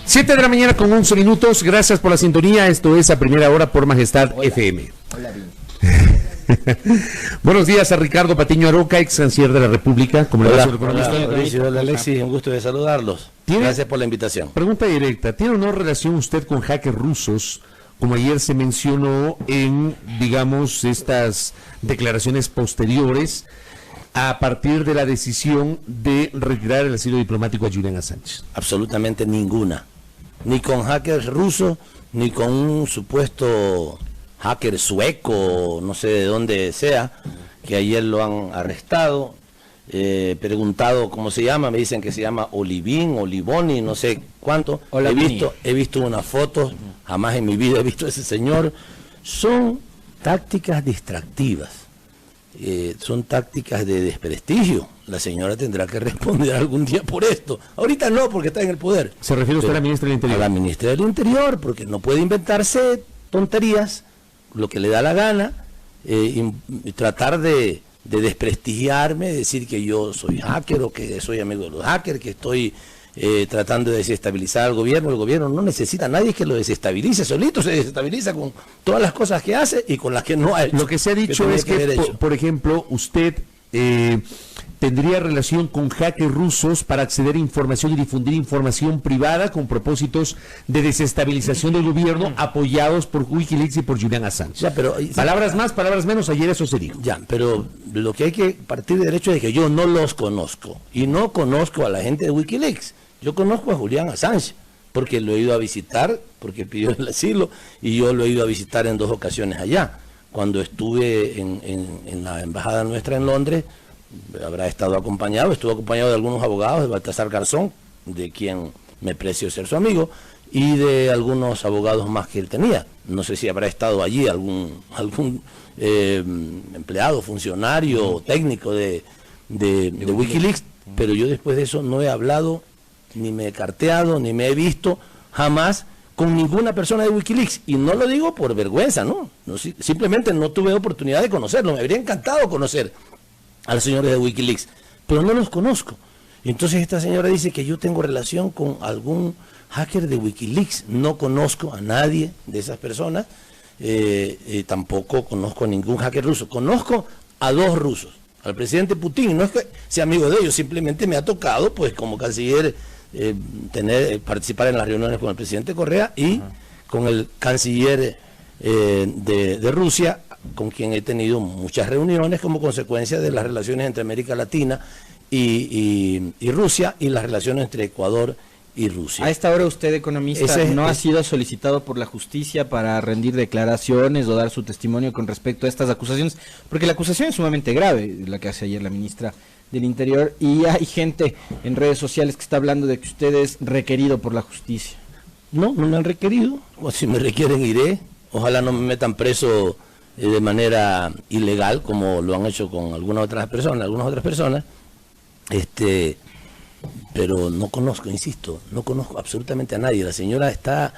7 de la mañana con 11 minutos. Gracias por la sintonía. Esto es A Primera Hora por Majestad FM. Hola, bien. Buenos días a Ricardo Patiño Aroca, ex canciller de la República. Hola, hola Alexis, un gusto de saludarlos. Gracias por la invitación. Pregunta directa, ¿tiene o no relación usted con hackers rusos, como ayer se mencionó en, digamos, estas declaraciones posteriores a partir de la decisión de retirar el asilo diplomático a Julian Assange? Absolutamente ninguna. Ni con hackers rusos, ni con un supuesto hacker sueco, no sé de dónde sea, que ayer lo han arrestado. Preguntado cómo se llama, me dicen que se llama Olivoni, no sé cuánto. He visto unas fotos, jamás en mi vida he visto a ese señor. Son tácticas distractivas, son tácticas de desprestigio. La señora tendrá que responder algún día por esto. Ahorita no, porque está en el poder. ¿Se refiere usted a la ministra del Interior? A la ministra del Interior, porque no puede inventarse tonterías, lo que le da la gana, y tratar de desprestigiarme, decir que yo soy hacker o que soy amigo de los hackers, que estoy tratando de desestabilizar al gobierno. El gobierno no necesita a nadie que lo desestabilice, solito se desestabiliza con todas las cosas que hace y con las que no ha hecho. Lo que se ha dicho es que, por ejemplo, usted tendría relación con hackers rusos para acceder a información y difundir información privada con propósitos de desestabilización del gobierno, apoyados por Wikileaks y por Julian Assange. Ya, pero, palabras más, palabras menos, ayer eso se dijo. Ya, pero lo que hay que partir del hecho es que yo no los conozco, y no conozco a la gente de Wikileaks. Yo conozco a Julian Assange, porque lo he ido a visitar, porque pidió el asilo, y yo lo he ido a visitar en 2 ocasiones allá. Cuando estuve en la embajada nuestra en Londres, estuvo acompañado de algunos abogados, de Baltasar Garzón, de quien me precio ser su amigo, y de algunos abogados más que él tenía. No sé si habrá estado allí algún empleado, funcionario, técnico de Wikileaks, pero yo después de eso no he hablado, ni me he carteado, ni me he visto jamás con ninguna persona de Wikileaks, y no lo digo por vergüenza, no, simplemente no tuve oportunidad de conocerlo. Me habría encantado conocer a los señores de Wikileaks, pero no los conozco. Entonces esta señora dice que yo tengo relación con algún hacker de Wikileaks. No conozco a nadie de esas personas, tampoco conozco a ningún hacker ruso. Conozco a 2 rusos, al presidente Putin, no es que sea amigo de ellos, simplemente me ha tocado, pues como canciller, participar en las reuniones con el presidente Correa y con el canciller de Rusia, con quien he tenido muchas reuniones como consecuencia de las relaciones entre América Latina y Rusia, y las relaciones entre Ecuador y Rusia. A esta hora usted, economista, ¿no ha sido solicitado por la justicia para rendir declaraciones o dar su testimonio con respecto a estas acusaciones? Porque la acusación es sumamente grave, la que hace ayer la ministra del Interior, y hay gente en redes sociales que está hablando de que usted es requerido por la justicia. No me han requerido, o si me requieren iré. Ojalá no me metan preso de manera ilegal, como lo han hecho con algunas otras personas, pero no conozco, insisto, no conozco absolutamente a nadie. La señora está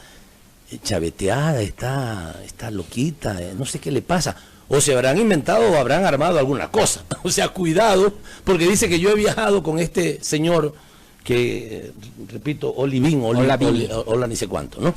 chaveteada, está loquita, no sé qué le pasa. O se habrán inventado o habrán armado alguna cosa. O sea, cuidado, porque dice que yo he viajado con este señor que, repito, hola ni sé cuánto, ¿no?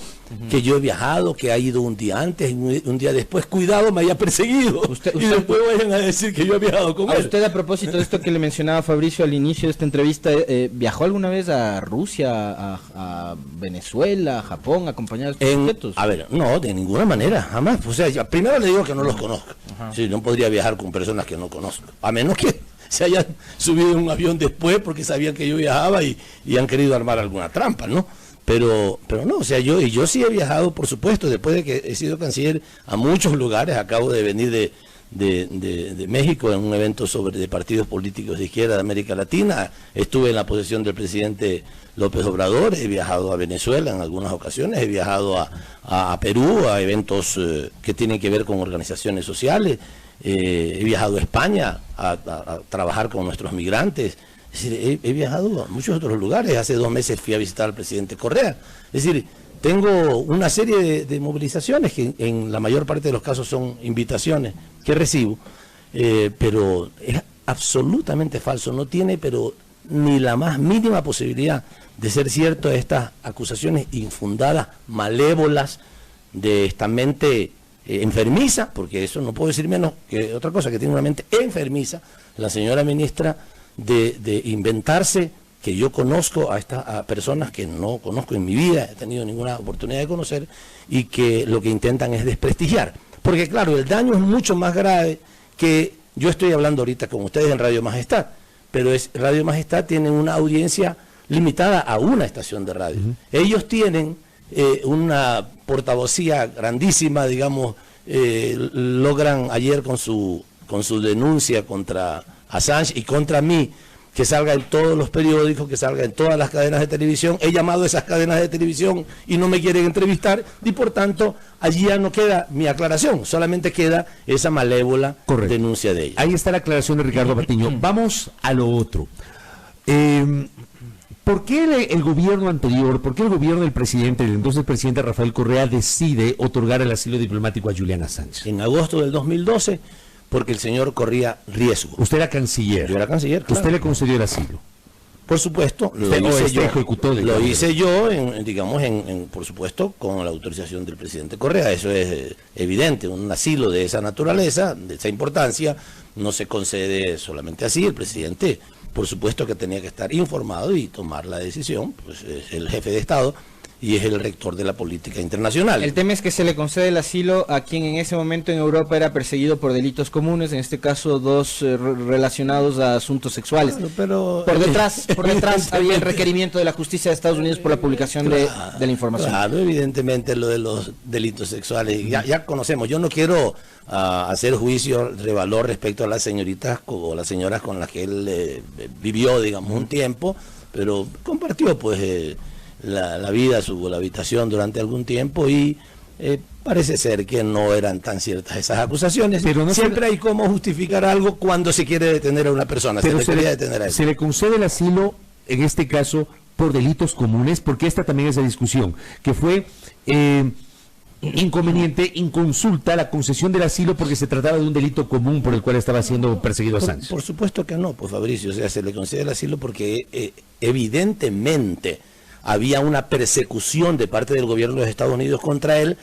Que yo he viajado, que ha ido un día antes, un día después, cuidado, me haya perseguido. Y después vayan a decir que yo he viajado con él. Usted, a propósito de esto que le mencionaba Fabricio al inicio de esta entrevista, ¿viajó alguna vez a Rusia, a Venezuela, a Japón, acompañado de estos sujetos? A ver, no, de ninguna manera, jamás. O sea, primero le digo que no los conozco. Sí, no podría viajar con personas que no conozco, a menos que se hayan subido en un avión después porque sabían que yo viajaba y han querido armar alguna trampa, ¿no? Pero no, o sea, yo sí he viajado, por supuesto, después de que he sido canciller, a muchos lugares. Acabo de venir de México en un evento de partidos políticos de izquierda de América Latina. Estuve en la posesión del presidente López Obrador, he viajado a Venezuela en algunas ocasiones, he viajado a Perú, a eventos que tienen que ver con organizaciones sociales. He viajado a España a trabajar con nuestros migrantes. Es decir, he viajado a muchos otros lugares. Hace 2 meses fui a visitar al presidente Correa. Es decir, tengo una serie de movilizaciones que en la mayor parte de los casos son invitaciones que recibo, pero es absolutamente falso. No tiene pero ni la más mínima posibilidad de ser cierto estas acusaciones infundadas, malévolas, de esta mente enfermiza, porque eso no puedo decir menos que otra cosa, que tiene una mente enfermiza, la señora ministra, de inventarse que yo conozco a personas que no conozco en mi vida, he tenido ninguna oportunidad de conocer, y que lo que intentan es desprestigiar. Porque claro, el daño es mucho más grave que yo estoy hablando ahorita con ustedes en Radio Majestad, pero Radio Majestad tiene una audiencia limitada a una estación de radio. Ellos tienen una portavocía grandísima, digamos, logran ayer con su denuncia contra Assange y contra mí, que salga en todos los periódicos, que salga en todas las cadenas de televisión. He llamado a esas cadenas de televisión y no me quieren entrevistar, y por tanto allí ya no queda mi aclaración, solamente queda esa malévola denuncia de ella. Ahí está la aclaración de Ricardo Patiño. Vamos a lo otro. ¿Por qué el gobierno anterior, por qué el gobierno del presidente, el entonces presidente Rafael Correa, decide otorgar el asilo diplomático a Julian Assange? En agosto del 2012, porque el señor corría riesgo. Usted era canciller. Yo era canciller, claro. Usted le concedió el asilo. Por supuesto, lo hice yo, por supuesto, con la autorización del presidente Correa. Eso es evidente. Un asilo de esa naturaleza, de esa importancia, no se concede solamente así. El presidente, por supuesto que tenía que estar informado y tomar la decisión, pues es el jefe de Estado y es el rector de la política internacional. El tema es que se le concede el asilo a quien en ese momento en Europa era perseguido por delitos comunes, en este caso dos relacionados a asuntos sexuales. Claro, pero por detrás había el requerimiento de la justicia de Estados Unidos por la publicación de la información. Claro, evidentemente lo de los delitos sexuales, ya conocemos. Yo no quiero hacer juicio de valor respecto a las señoritas o las señoras con las que él vivió, digamos, un tiempo, pero compartió pues la vida, la habitación durante algún tiempo, y parece ser que no eran tan ciertas esas acusaciones. Pero no siempre hay cómo justificar algo cuando se quiere detener a una persona. Pero se le concede el asilo, en este caso, por delitos comunes, porque esta también es la discusión, que fue inconveniente, inconsulta la concesión del asilo porque se trataba de un delito común por el cual estaba siendo perseguido Assange. Por supuesto que no, pues Fabricio, o sea, se le concede el asilo porque evidentemente había una persecución de parte del gobierno de los Estados Unidos contra él,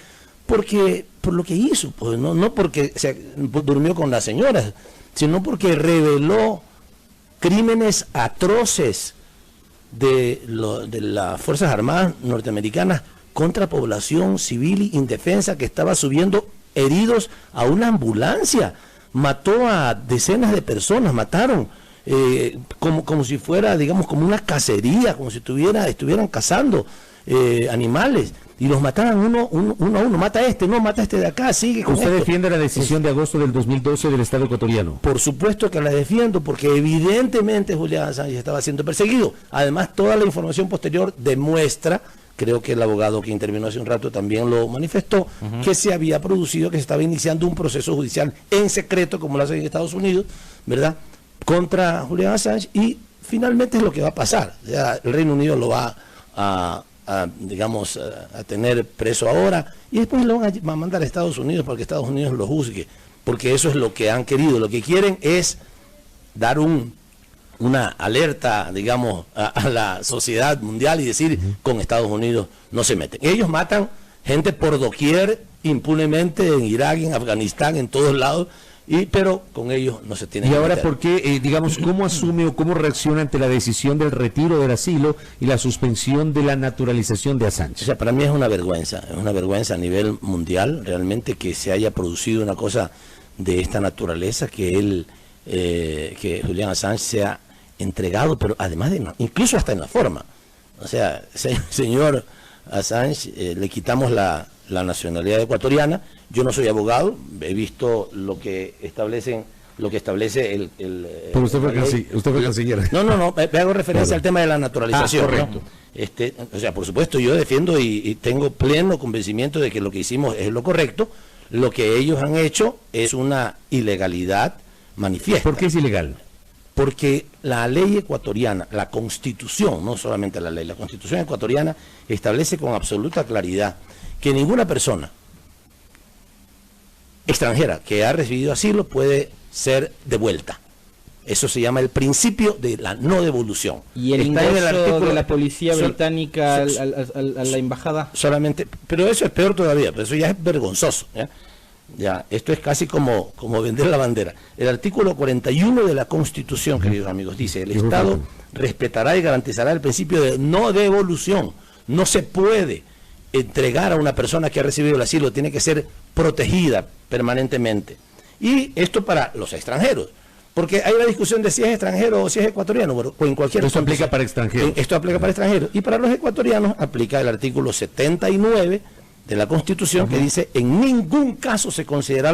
porque por lo que hizo, pues no porque durmió con las señoras, sino porque reveló crímenes atroces de las Fuerzas Armadas norteamericanas contra población civil indefensa que estaba subiendo heridos a una ambulancia. Mató a decenas de personas, mataron. Como si fuera, digamos, como una cacería, como si estuvieran cazando animales, y los mataban uno a uno. Mata este de acá, sigue con ¿Usted esto. defiende la decisión de agosto del 2012 del Estado ecuatoriano? Por supuesto que la defiendo, porque evidentemente Julian Assange estaba siendo perseguido. Además, toda la información posterior demuestra, creo que el abogado que intervino hace un rato también lo manifestó, que se había producido, que se estaba iniciando un proceso judicial en secreto, como lo hacen en Estados Unidos, ¿verdad?, contra Julian Assange, y finalmente es lo que va a pasar. O sea, el Reino Unido lo va a tener preso ahora, y después lo van a mandar a Estados Unidos para que Estados Unidos lo juzgue, porque eso es lo que han querido. Lo que quieren es dar una alerta, digamos, a la sociedad mundial y decir, con Estados Unidos no se meten. Ellos matan gente por doquier, impunemente, en Irak, en Afganistán, en todos lados, pero con ellos no se tiene que meter. ¿Y ahora por qué, digamos, cómo asume o cómo reacciona ante la decisión del retiro del asilo y la suspensión de la naturalización de Assange? O sea, para mí es una vergüenza a nivel mundial, realmente, que se haya producido una cosa de esta naturaleza, que Julian Assange sea entregado, pero además incluso hasta en la forma. O sea, señor Assange, le quitamos la nacionalidad ecuatoriana. Yo no soy abogado, he visto lo que establece el pero usted fue canciller. No, me hago referencia al tema de la naturalización. Correcto. ¿No? O sea, por supuesto, yo defiendo y tengo pleno convencimiento de que lo que hicimos es lo correcto. Lo que ellos han hecho es una ilegalidad manifiesta. ¿Por qué es ilegal? Porque la ley ecuatoriana, la Constitución, no solamente la ley, la Constitución ecuatoriana establece con absoluta claridad que ninguna persona extranjera que ha recibido asilo puede ser devuelta. Eso se llama el principio de la no devolución. ¿Y el ingreso de la policía británica a la embajada? Solamente, pero eso es peor todavía, pero eso ya es vergonzoso. Ya, esto es casi como vender la bandera. El artículo 41 de la Constitución, queridos amigos, dice: el Estado respetará y garantizará el principio de no devolución. No se puede entregar a una persona que ha recibido el asilo, tiene que ser protegida permanentemente. Y esto para los extranjeros, porque hay la discusión de si es extranjero o si es ecuatoriano, o en cualquier... Esto aplica para extranjeros. Esto aplica para extranjeros. Y para los ecuatorianos aplica el artículo 79 de la Constitución, que dice: en ningún caso se considerará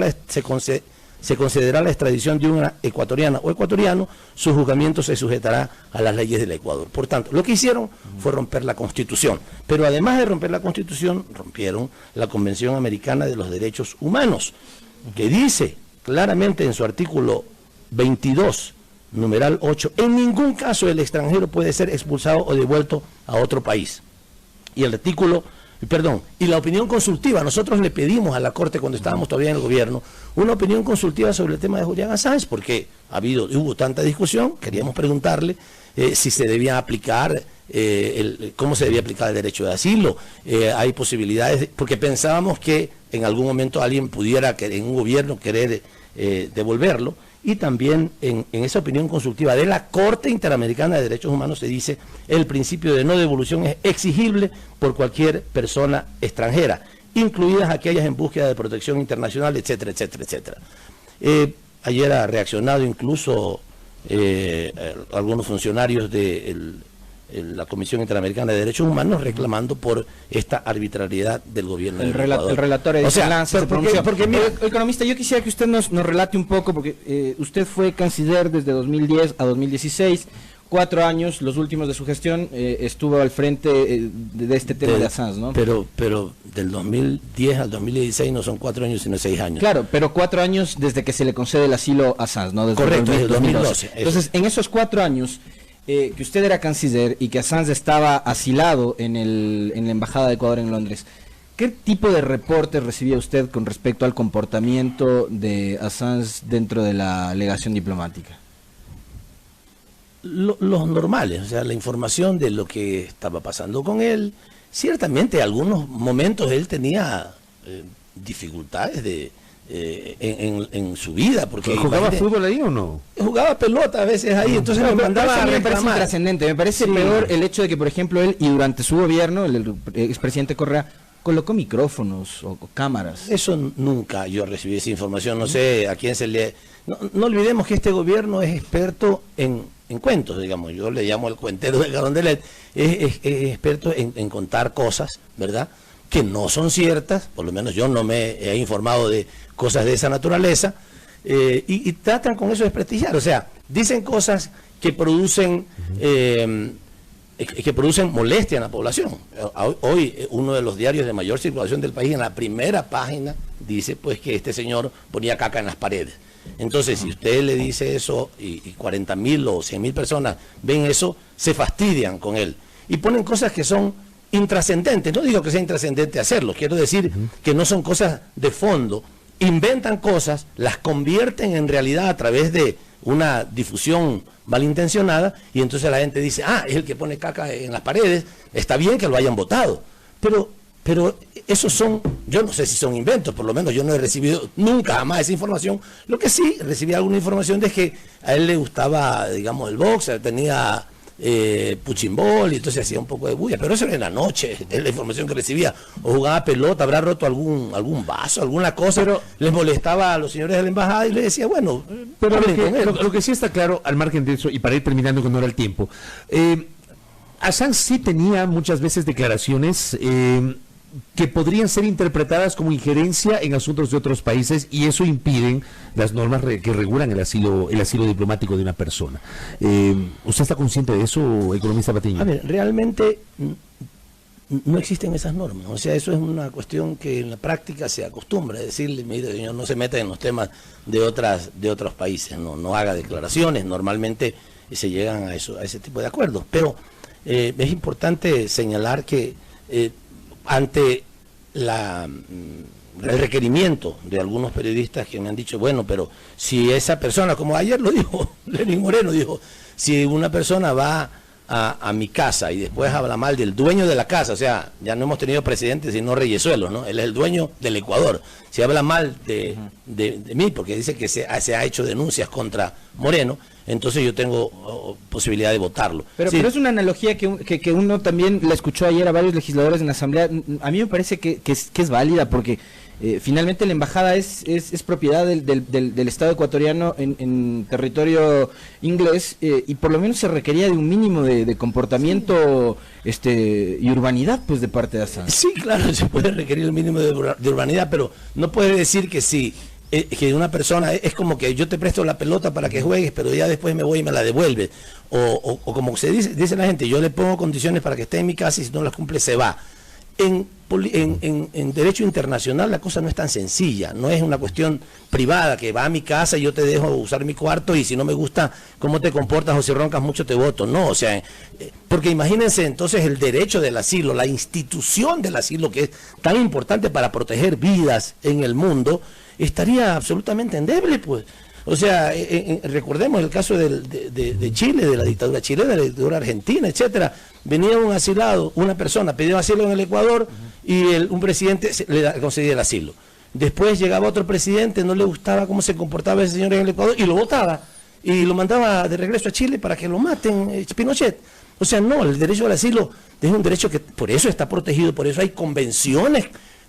la extradición de una ecuatoriana o ecuatoriano, su juzgamiento se sujetará a las leyes del Ecuador. Por tanto, lo que hicieron fue romper la Constitución, pero además de romper la Constitución, rompieron la Convención Americana de los Derechos Humanos, que dice claramente en su artículo 22, numeral 8, en ningún caso el extranjero puede ser expulsado o devuelto a otro país. Y el artículo, y la opinión consultiva, nosotros le pedimos a la Corte, cuando estábamos todavía en el gobierno, una opinión consultiva sobre el tema de Julián Assange, porque hubo tanta discusión, queríamos preguntarle si se debía aplicar, cómo se debía aplicar el derecho de asilo. Hay posibilidades, porque pensábamos que en algún momento alguien pudiera, en un gobierno, querer devolverlo. Y también en esa opinión consultiva de la Corte Interamericana de Derechos Humanos se dice: el principio de no devolución es exigible por cualquier persona extranjera, incluidas aquellas en búsqueda de protección internacional, etcétera, etcétera, etcétera. Ayer ha reaccionado incluso algunos funcionarios de la Comisión Interamericana de Derechos Humanos reclamando por esta arbitrariedad del gobierno del Ecuador. El relator economista, yo quisiera que usted nos relate un poco, porque usted fue canciller desde 2010 a 2016, 4 años, los últimos de su gestión, estuvo al frente de este tema de Assange, ¿no? Pero del 2010 al 2016 no son 4 años, sino 6 años. Claro, pero 4 años desde que se le concede el asilo a Assange, ¿no? Desde correcto, desde el 2012. Entonces, en esos 4 años... que usted era canciller y que Assange estaba asilado en la Embajada de Ecuador en Londres, ¿qué tipo de reportes recibía usted con respecto al comportamiento de Assange dentro de la legación diplomática? Los normales, o sea, la información de lo que estaba pasando con él. Ciertamente, en algunos momentos él tenía dificultades en su vida, porque ¿jugaba fútbol ahí o no? Jugaba pelota a veces ahí, entonces me mandaba a reclamar. Me parece intrascendente, me parece peor el hecho de que, por ejemplo, él, y durante su gobierno, el expresidente Correa, colocó micrófonos o cámaras. Eso nunca yo recibí esa información, no sé a quién se le... No olvidemos que este gobierno es experto en cuentos, digamos, yo le llamo el cuentero de Carondelet, es experto en contar cosas, ¿verdad?, que no son ciertas, por lo menos yo no me he informado de cosas de esa naturaleza, y tratan con eso de desprestigiar, o sea, dicen cosas que producen molestia en la población. Hoy uno de los diarios de mayor circulación del país, en la primera página, dice pues que este señor ponía caca en las paredes. Entonces, si usted le dice eso y 40.000 o 100.000 personas ven eso, se fastidian con él y ponen cosas que son intrascendentes. No digo que sea intrascendente hacerlo, quiero decir que no son cosas de fondo. Inventan cosas, las convierten en realidad a través de una difusión malintencionada, y entonces la gente dice: es el que pone caca en las paredes, está bien que lo hayan votado, pero esos son, yo no sé si son inventos, por lo menos yo no he recibido nunca jamás esa información. Lo que sí recibí alguna información de que a él le gustaba, digamos, el box, tenía puchimbol, y entonces hacía un poco de bulla, pero eso era en la noche, es la información que recibía. O jugaba pelota, habrá roto algún vaso, alguna cosa, pero les molestaba a los señores de la embajada y le decía, bueno, pero lo que sí está claro, al margen de eso, y para ir terminando que no era el tiempo, Assange sí tenía muchas veces declaraciones que podrían ser interpretadas como injerencia en asuntos de otros países, y eso impiden las normas que regulan el asilo diplomático de una persona. ¿Usted está consciente de eso, economista Patiño? A ver, realmente no existen esas normas. O sea, eso es una cuestión que en la práctica se acostumbra a decirle: mire, señor, no se meta en los temas de otros países, no haga declaraciones. Normalmente se llegan a ese tipo de acuerdos. Pero es importante señalar que ante el requerimiento de algunos periodistas que me han dicho, bueno, pero si esa persona, como ayer lo dijo Lenín Moreno, dijo, si una persona va a mi casa y después habla mal del dueño de la casa, o sea, ya no hemos tenido presidente sino Reyesuelos, ¿no? Él es el dueño del Ecuador. Si habla mal de mí, porque dice que se ha hecho denuncias contra Moreno, entonces yo tengo posibilidad de votarlo. Pero, sí. Pero es una analogía que uno también la escuchó ayer a varios legisladores en la Asamblea. A mí me parece que es válida, porque finalmente la embajada es propiedad del Estado ecuatoriano en territorio inglés, y por lo menos se requería de un mínimo de comportamiento y urbanidad, pues, de parte de Assange. Sí, claro, se puede requerir el mínimo de urbanidad, pero no puede decir que sí. Que una persona es como que yo te presto la pelota para que juegues, pero ya después me voy y me la devuelves, o como se dice la gente, yo le pongo condiciones para que esté en mi casa y si no las cumple se va. En derecho internacional la cosa no es tan sencilla, no es una cuestión privada que va a mi casa y yo te dejo usar mi cuarto y si no me gusta cómo te comportas o si roncas mucho te voto. No, o sea, porque imagínense entonces el derecho del asilo, la institución del asilo, que es tan importante para proteger vidas en el mundo, estaría absolutamente endeble, pues. O sea, recordemos el caso de Chile, de la dictadura chilena, de la dictadura argentina, etcétera. Venía un asilado, una persona pidió asilo en el Ecuador y un presidente le concedía el asilo. Después llegaba otro presidente, no le gustaba cómo se comportaba ese señor en el Ecuador y lo votaba y lo mandaba de regreso a Chile para que lo maten, Pinochet. O sea, no, el derecho al asilo es un derecho que por eso está protegido, por eso hay convenciones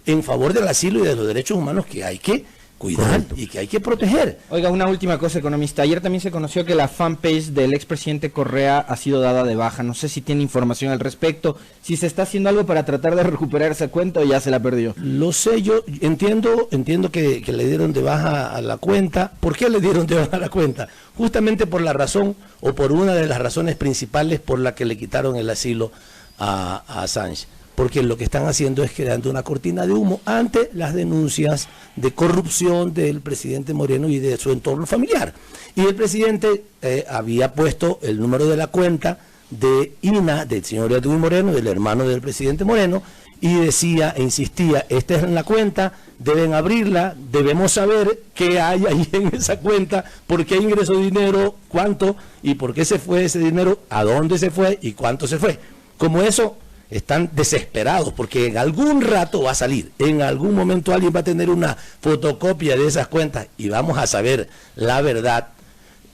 en favor del asilo y de los derechos humanos que hay que cuidar. Correcto. Y que hay que proteger. Oiga, una última cosa, economista. Ayer también se conoció que la fanpage del expresidente Correa ha sido dada de baja. No sé si tiene información al respecto, si se está haciendo algo para tratar de recuperar esa cuenta o ya se la perdió. Lo sé, yo entiendo que le dieron de baja a la cuenta. ¿Por qué le dieron de baja a la cuenta? Justamente por la razón, o por una de las razones principales por la que le quitaron el asilo a Assange. Porque lo que están haciendo es creando una cortina de humo ante las denuncias de corrupción del presidente Moreno y de su entorno familiar. Y el presidente había puesto el número de la cuenta de INA, del señor Edwin Moreno, del hermano del presidente Moreno, y decía e insistía, esta es la cuenta, deben abrirla, debemos saber qué hay ahí en esa cuenta, por qué ingresó dinero, cuánto, y por qué se fue ese dinero, a dónde se fue y cuánto se fue. Como eso... Están desesperados porque en algún rato va a salir, en algún momento alguien va a tener una fotocopia de esas cuentas y vamos a saber la verdad.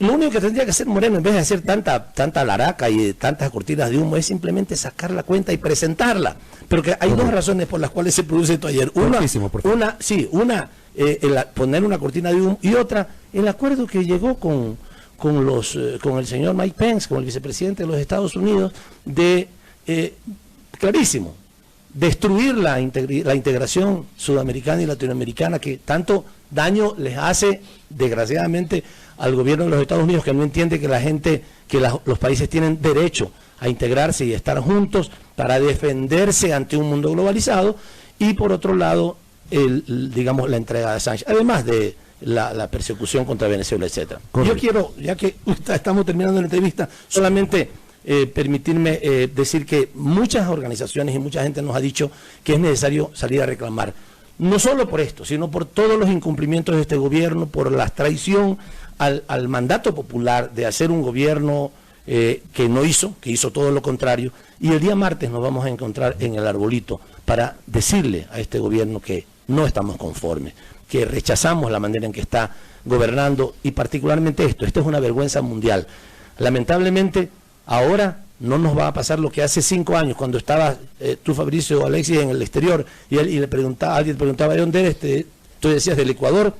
Lo único que tendría que hacer Moreno, en vez de hacer tanta laraca y tantas cortinas de humo, es simplemente sacar la cuenta y presentarla. Pero que hay dos razones por las cuales se produce esto ayer. Una, poner una cortina de humo, y otra, el acuerdo que llegó con el señor Mike Pence, con el vicepresidente de los Estados Unidos, de... clarísimo, destruir la integración sudamericana y latinoamericana que tanto daño les hace, desgraciadamente, al gobierno de los Estados Unidos, que no entiende que la gente, que los países tienen derecho a integrarse y estar juntos para defenderse ante un mundo globalizado, y por otro lado, digamos, la entrega de Assange, además de la persecución contra Venezuela, etcétera. Yo quiero, ya que estamos terminando la entrevista, solamente... permitirme decir que muchas organizaciones y mucha gente nos ha dicho que es necesario salir a reclamar, no solo por esto, sino por todos los incumplimientos de este gobierno, por la traición al mandato popular de hacer un gobierno que hizo todo lo contrario, y el día martes nos vamos a encontrar en el arbolito para decirle a este gobierno que no estamos conformes, que rechazamos la manera en que está gobernando, y particularmente esto es una vergüenza mundial. Lamentablemente, ahora no nos va a pasar lo que hace 5 años, cuando estaba tú, Fabricio, o Alexis, en el exterior, y alguien preguntaba, ¿de dónde eres? Tú decías del Ecuador,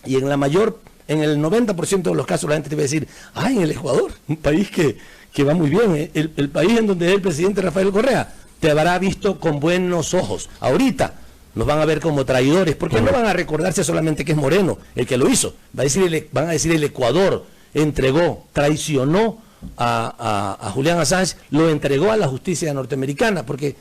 y en el 90% de los casos la gente te va a decir, en el Ecuador, un país que va muy bien, el país en donde es el presidente Rafael Correa, te habrá visto con buenos ojos. Ahorita nos van a ver como traidores, porque no van a recordarse solamente que es Moreno el que lo hizo, van a decir el Ecuador entregó, traicionó a Julian Assange, lo entregó a la justicia norteamericana, porque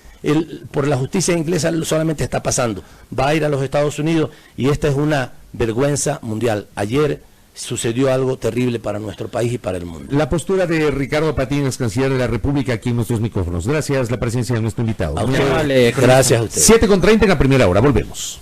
por la justicia inglesa solamente está pasando, va a ir a los Estados Unidos, y esta es una vergüenza mundial. Ayer sucedió algo terrible para nuestro país y para el mundo. La postura de Ricardo Patiño, canciller de la República, aquí en nuestros micrófonos. Gracias, la presencia de nuestro invitado. Gracias a usted. 7:30 en la primera hora, volvemos.